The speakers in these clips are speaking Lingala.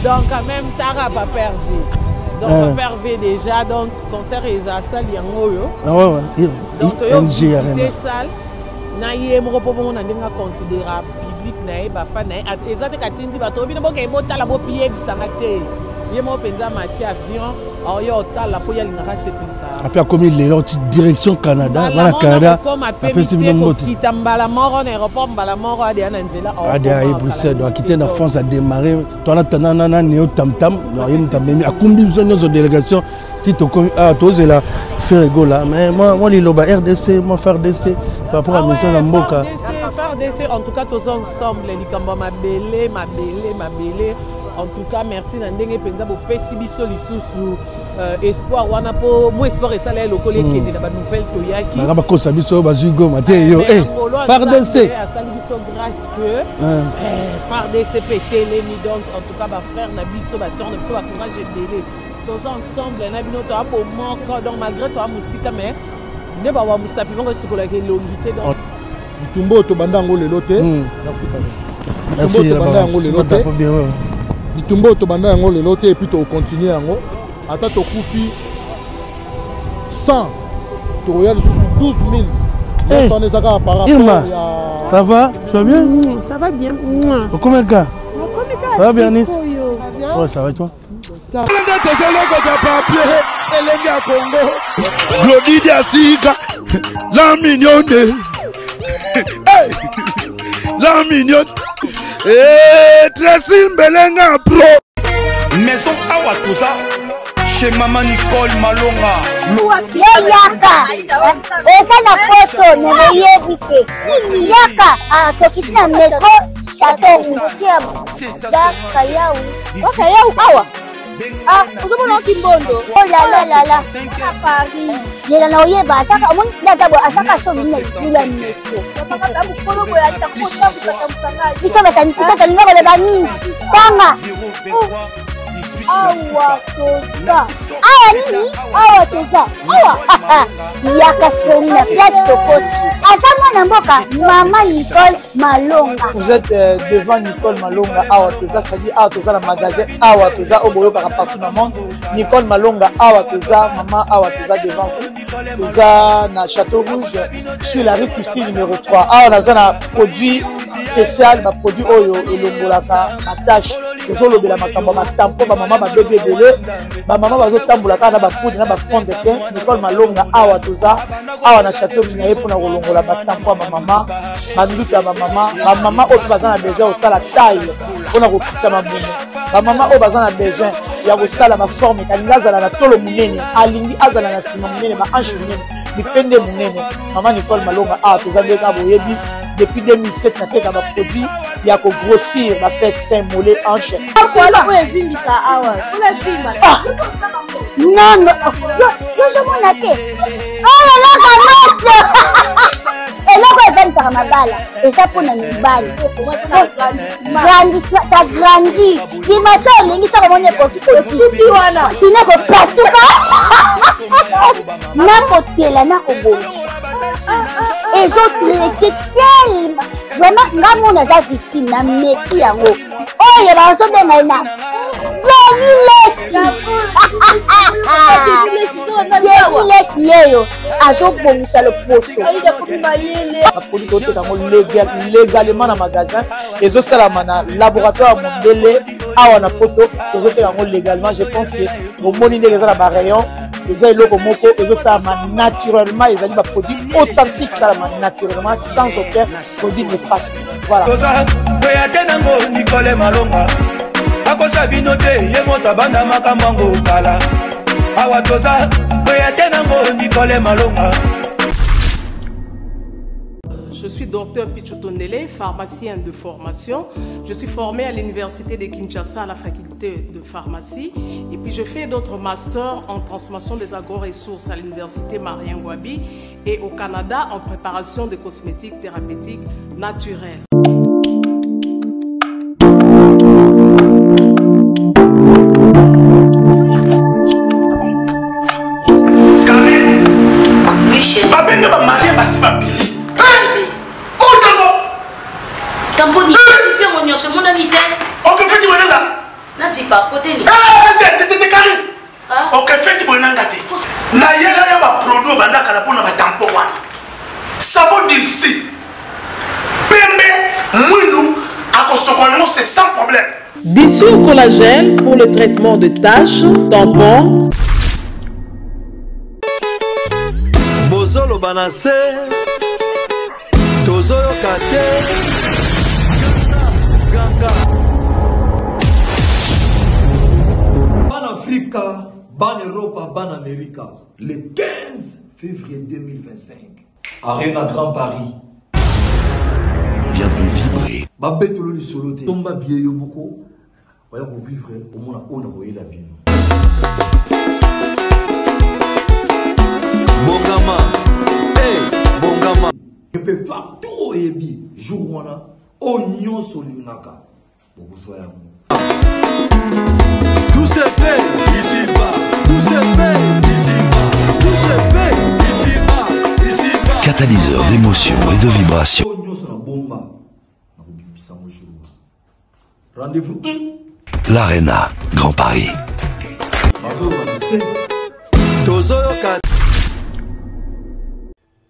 Donc quand même Tara pas perdu. Donc pas perdu déjà donc concert les asal yango yo. Ah ouais. Donc yo visiter salle na yemro po bon na ndinga considérable public na e ba fa na ezate katindi ba to bino bo ke botala bo pied bisanga te. Yemo penza mati avion yo tala po ya linga se plisa. Après a commis les direction Canada, voilà Canada. Après c'est bien moti. Kitambala moro na aéroport mbala moro ade na nzela. Ade à Bruxelles doit quitter la France à démarrer. Toi là tanana néo tam tam, no yem tamemi a combien besoin de délégation Tito comme tous là faire là mais moi les loba RDC moi faire RDC par rapport à mission na mboka. RDC en tout cas tous ensemble les kamba mabele. En tout cas, merci Nandenge Penza pour Pessibiso Lisusu espoir wana po mo espoir et ça les locaux qui étaient dans la nouvelle Toyaki. Na ba ko sabiso bazugo maté yo FARDC. Grâce que FARDC pété les ni donc en tout cas ba frère na biso ba sœur na biso ba courage et délai. Tous ensemble na bino to a pour manque donc malgré toi musika mais ne ba wa musapi ngo sukola ke longité donc Bitumbo to bandango le loté. Merci papa. Merci bandango le loté. Bitumbo to banda yango lelo te et puis to continuer yango ata to kufi 100 to royal sous 12 000 ça n'est pas par rapport à ça va tu vas bien ça va bien comment gars ça va bien Nice ouais ça va toi ça va papier elenge ya Congo Glody Diasika la mignonne la mignonne Tracy Mbelenga pro Maison Awatusa chez Maman Nicole Malonga Yaka esa na poto ne yebite Yaka tokisina metro chateau tia Kayau awa vous avez un kimbondo. Oh là là. Paris. J'ai la noyé bas. Chaque monde d'abord à chaque chose il y a un métro. Ils sont à numéro de banni. Tanga. Awa toza. Awa nini? Awa toza. Awa. Yaka soni na place de côte. Azama Namboka, Maman Nicole Malonga. Vous êtes devant Nicole Malonga, Awa Toza, c'est-à-dire Awa Toza, le magasin Awa Toza, au Boyo partout dans le monde. Nicole Malonga, Awa Toza, Maman Awa Toza devant vous. Toza, na Château Rouge, sur la rue Custine numéro 3. Awa Toza, na produit spécial, produit Oyo, et l'Ongolaka, attache. Tozolo bela makambo matampo ba mama ba bébé belé ba mama ba zo tambolaka na ba poudre na ba fond de teint Nicole Malonga Awa Toza awa na château minaye pour na kolongola ba tampo ba mama ba nduka ba mama oyo bazana besoin au sala taille pour na kokitsa mabumu ba mama oyo bazana besoin ya kosala ma forme kalinga azala na tolo munene alingi azala na sima munene ba ange munene bipende munene Maman Nicole Malonga Awa Toza ndeka boyebi depuis 2007 na teka ba produit ya ko grossir ba fait saint mollet hanche voilà où est vindi ça awa pour la prima non yo je m'en atte oh là là et là quoi vendre ça mabala et ça pour na mibali grandissement ça grandit dimension lingi ça comme on est petit petit wana sine ko pasuka na kotela na ko bonchi et je traité tellement vraiment ngamo na za victime na meki yango oyo bazo benga na Lesi yeyo azobongisa le poso apoli toteka ngo légalement na magasin ezosalama na laboratoire mondele awa na poto tozoteka ngo légalement je pense que omoni ndenge eza na barayon eza eloko moko ezosalama naturellement ezali baproduit authentique salama naturellement sans aucun produit néfaste voilà oyatenango Nicole Malonga akosa bino te ye moto abanda makambo yango kala Awa Toza oyatenango Nicole Malonga. Je suis docteur Pichotondele, pharmacien de formation. Je suis formé à l'université de Kinshasa à la faculté de pharmacie. Et puis je fais d'autres masters en transformation des agro-ressources à l'université Marien Ngouabi et au Canada en préparation de cosmétiques thérapeutiques naturelles. Babenge ba marié basi babili. Tamponi, c'est bien mon nyonso mon amité. O que fait-il maintenant? Na zipa côté ni. T'es carré. Ok, faites bon n'engagé. Na yela ya ba produit banda kala pona ba tampon wana. Ça vaut dire si. Pembe mwindu akosokono c'est sans problème. Dissous collagène pour le traitement de taches, tampons. Bozolo banase. Tozolo kate. Ganga. Ban Afrique, ban Europe, ban Amérique. Le 15 février 2025. Arena Grand Paris. Viendront vibrer. Babetolo le solo te. Tomba bien yo beaucoup. Voyons pour vivre au monde on a voyé la bien. Bongama. Hey, Bongama. Répertoire tout et bi jour wana oignon solingaka. Beaucoup soya. Tout se fait ici bas. Tout se fait ici bas. Tout se fait ici bas. Ici bas. Catalyseur d'émotions et de vibrations. Rendez-vous. L'Arena, Grand Paris.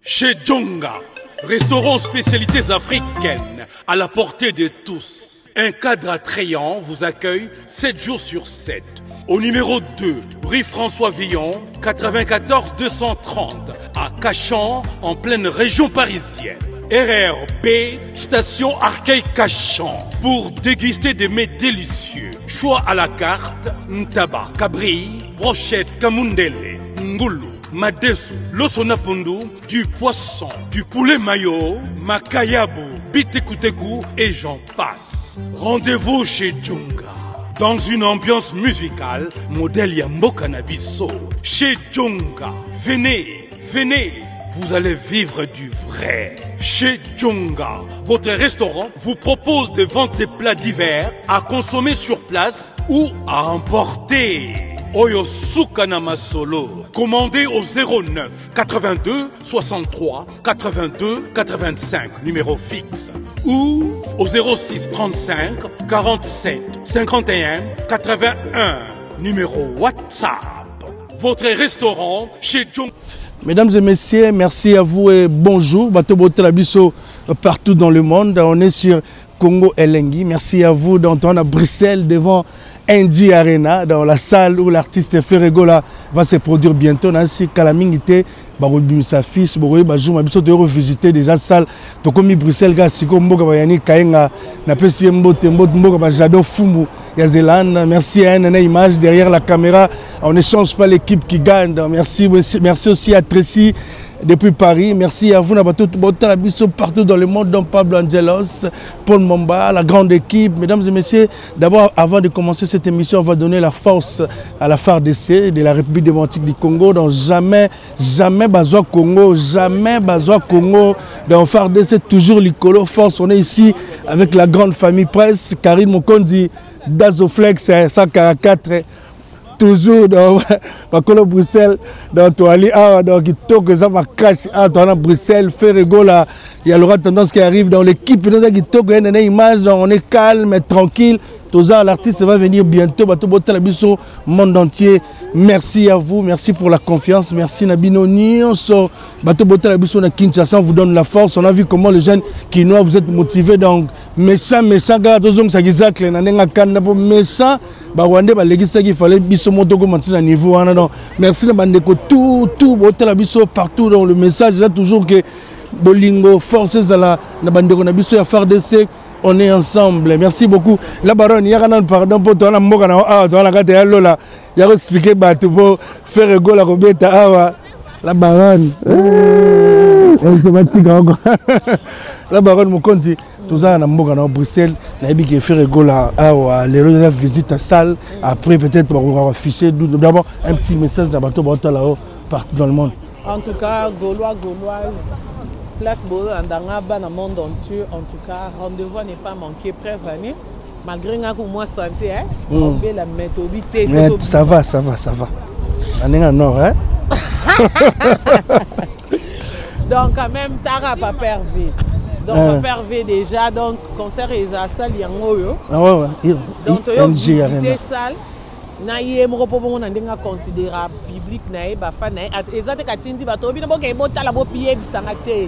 Chez Djonga, restaurant spécialités africaines à la portée de tous. Un cadre attrayant vous accueille 7 jours sur 7. Au numéro 2, rue François Villon, 94 230, à Cachan, en pleine région parisienne. RRB, station Arcueil-Cachan, pour déguster des mets délicieux. Choix à la carte, ntaba, cabri, brochette, kamundele, ngulu, madesu, losonapundu, du poisson, du poulet mayo, makayabu, bitekuteku et j'en passe. Rendez-vous chez Djonga. Dans une ambiance musicale, modèle Yambo Cannabiso. Chez Djonga. Venez, venez, vous allez vivre du vrai. Chez Djonga, votre restaurant vous propose de vendre des plats divers à consommer sur place ou à emporter. Oyo Sukana Masolo. Commandez au 09 82 63 82 85, numéro fixe. Ou au 06 35 47 51 81, numéro WhatsApp. Votre restaurant chez Djonga. Mesdames et messieurs, merci à vous et bonjour. Bato Botelabiso partout dans le monde. On est sur Congo Elengi. Merci à vous d'entendre à Bruxelles devant Indie Arena, dans la salle où l'artiste Ferregola va se produire bientôt. Nancy Kalamingité, Barobim sa fils, Boroye Bajou, Mabiso de revisiter déjà salle. Tokomi Bruxelles, Gassiko Mboka Bayani Kaenga, Napesi Mbote Mboka Bajado Fumu, Yazelan. Merci à une image derrière la caméra. On ne change pas l'équipe qui gagne. Merci aussi à Tracy depuis Paris. Merci à vous, Nabato Botalabiso, partout dans le monde, dont Pablo Angelos, Paul Momba, la grande équipe. Mesdames et messieurs, d'abord, avant de commencer cette émission, on va donner la force à la FARDC de la République démocratique du Congo. Donc jamais Bazoa Congo, jamais Bazoa Congo. Dans FARDC, toujours l'Icolo Force. On est ici avec la grande famille presse, Karine Mokondi, Dazoflex 144. Toujours dans Bruxelles, dans Toali, dans Kitoko, ça va casser, dans Bruxelles, Ferregola, il y aura tendance qui arrive dans l'équipe, il y a Kitoko, il y a une image, on est calme, tranquille. L'artiste va venir bientôt, le monde entier. Merci à vous, merci pour la confiance, merci Nabino Nyonso. On vous donne la force. On a vu comment les jeunes Kinois vous êtes motivés. Donc, méchant, méchant, méchant. Rwandais, il fallait que niveau. Merci tout, partout dans le message. Toujours que Bolingo, forces à la Bandeko, à FARDC. On est ensemble. Merci beaucoup. La baronne, il y a un pardon pour toi. Il y a expliqué pour faire rigolo la Robeta. La baronne. Elle se fatigue encore. La baronne me dit tout ça à Bruxelles. Il y a fait rigolo les visites à salle. Après, peut-être, on va afficher d'abord un petit message partout dans le monde. En tout cas, Gaulois. Place Bolo Andangaba dans le monde entier. En tout cas, rendez-vous n'est pas manqué, prévenir. Malgré que moi santé, on fait la méthode. Ça va. On est en nord, hein? Donc quand même, Tara pas perdu. Donc, on permet déjà, donc, concert et ça, salle, il y a un moyo. Ah ouais, donc, il y a visité salle. Na yé mo ko bon na ndenga considérable public na e ba fa na ezate katindi ba to bino boke bo tala bo pied bisanga te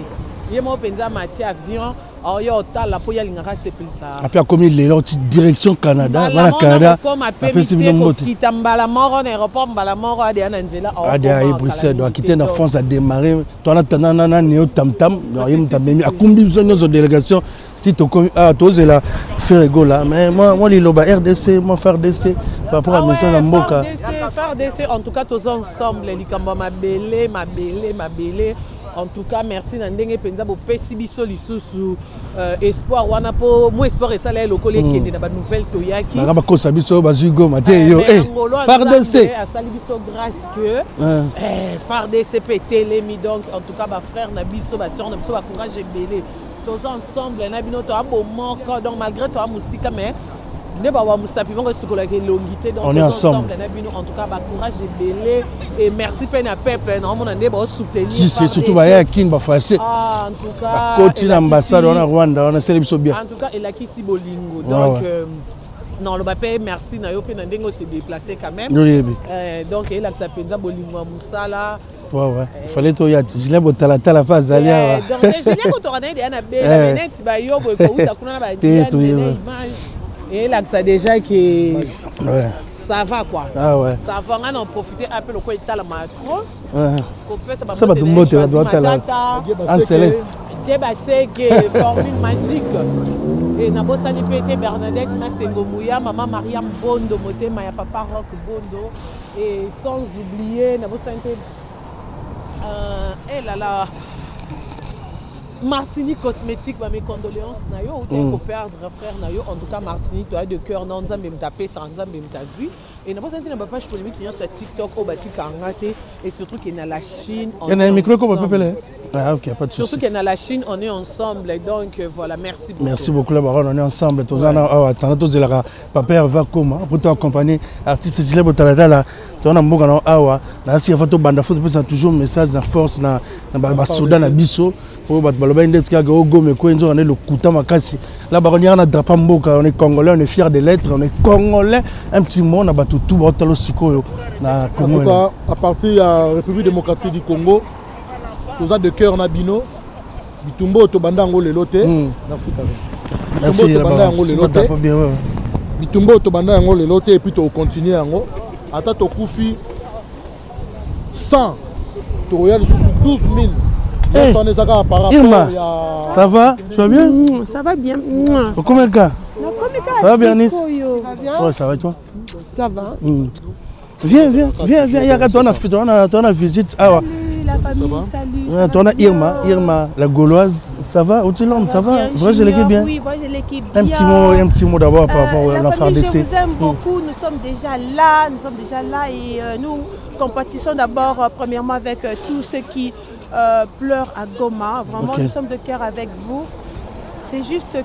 yé mo penza mati avion o yo tala po ya lingaka sepelisa après comme les l'autre direction Canada voilà Canada après c'est bien mot kita mbala moro na aéroport mbala moro ade na nzela o ade à Bruxelles doit quitter la France à démarrer toi na tanana neo tam tam yé mtamemi akumbi besoin de délégation Tito comme tous la Ferrego là mais moi les loba RDC moi faire DC par rapport à mission na mboka faire DC en tout cas tous ensemble les kamba ma belé en tout cas merci na ndenge penza bo pesi biso lisusu espoir wana po mo espoir et ça là lokole kende na ba nouvelle toyaki na ba kosa biso ba zugo maté yo faire DC a sali biso grâce que faire DC pété mi donc en tout cas ba frère na biso ba sœur na biso ba courage belé tous ensemble na bino to abo moko donc malgré toi musique mais ne ba wa musapi bongo sukola ke longité donc on est ensemble na bino en tout cas ba courage belé et merci pena peuple na mona ne ba soutenir c'est surtout ba ya kin ba fâché en tout cas côté l'ambassade on a Rwanda on a célébration bien en tout cas et la kisi bolingo donc non le bapé merci na yo pena ndengo se déplacer quand même donc et là ça penza bolingo musala ouais il fallait to ya Julien Botala la phase alia donc Julien Botala na bela net ba yo bo ko uta kuna ba image et là ça déjà que ça va quoi ah ouais ça va on en profiter un peu le quoi état la macro ça va tout monter en céleste débat c'est que formule magique et na bosani pété Bernadette Masengo Mouya maman Mariam Bondo motema ya papa Rock Bondo et sans oublier na bosani et là Martinique cosmétique mes condoléances na yo ou te perdre frère na yo en tout cas Martinique toi de cœur non nzambe mtape sans nzambe mtavu et na pas senti na page polémique sur TikTok au bati kangate et surtout qu'il y a la Chine il y a un micro qu'on peut appeler ah ok pas de souci surtout qu'il y a la Chine on est ensemble donc voilà merci beaucoup la baronne on est ensemble tous en attendant tous la papa va comment pour t'accompagner artiste Julien Botala là tu na mboka na awa na si photo banda photo peut toujours message na force na ba soda na biso pour battre baloba index ka go me ko nzo on est le kuta makasi la baronne na drapeau mboka on est congolais on est fier de l'être on est congolais un petit mot na batu tout botalo sikoyo na Congo en tout cas à partir de la République démocratique du Congo tous de cœur na bino bitumbo to banda ngo lelote merci Karen merci to banda ngo lelote bitumbo to banda ngo lelote et puis to continuer ngo ata to kufi 100 to royal sous 12 000 Irma, ça va? Tu vas bien? Ça va bien. Comment ça? Ça va bien, Nice? Ça va bien? Ouais, ça va et toi? Ça va. Viens. Il y a ton visite. Ah, la famille, salut. Toi, Irma, la Gauloise, ça va? Où tu l'as? Ça va? Moi, je l'équipe bien. Oui, moi, je l'équipe bien. Un petit mot d'abord par rapport à l'enfant d'essai. Je vous aime beaucoup. Nous sommes déjà là et nous compatissons d'abord, premièrement, avec tous ceux qui pleurent à Goma. Vraiment, nous sommes de cœur avec vous. C'est juste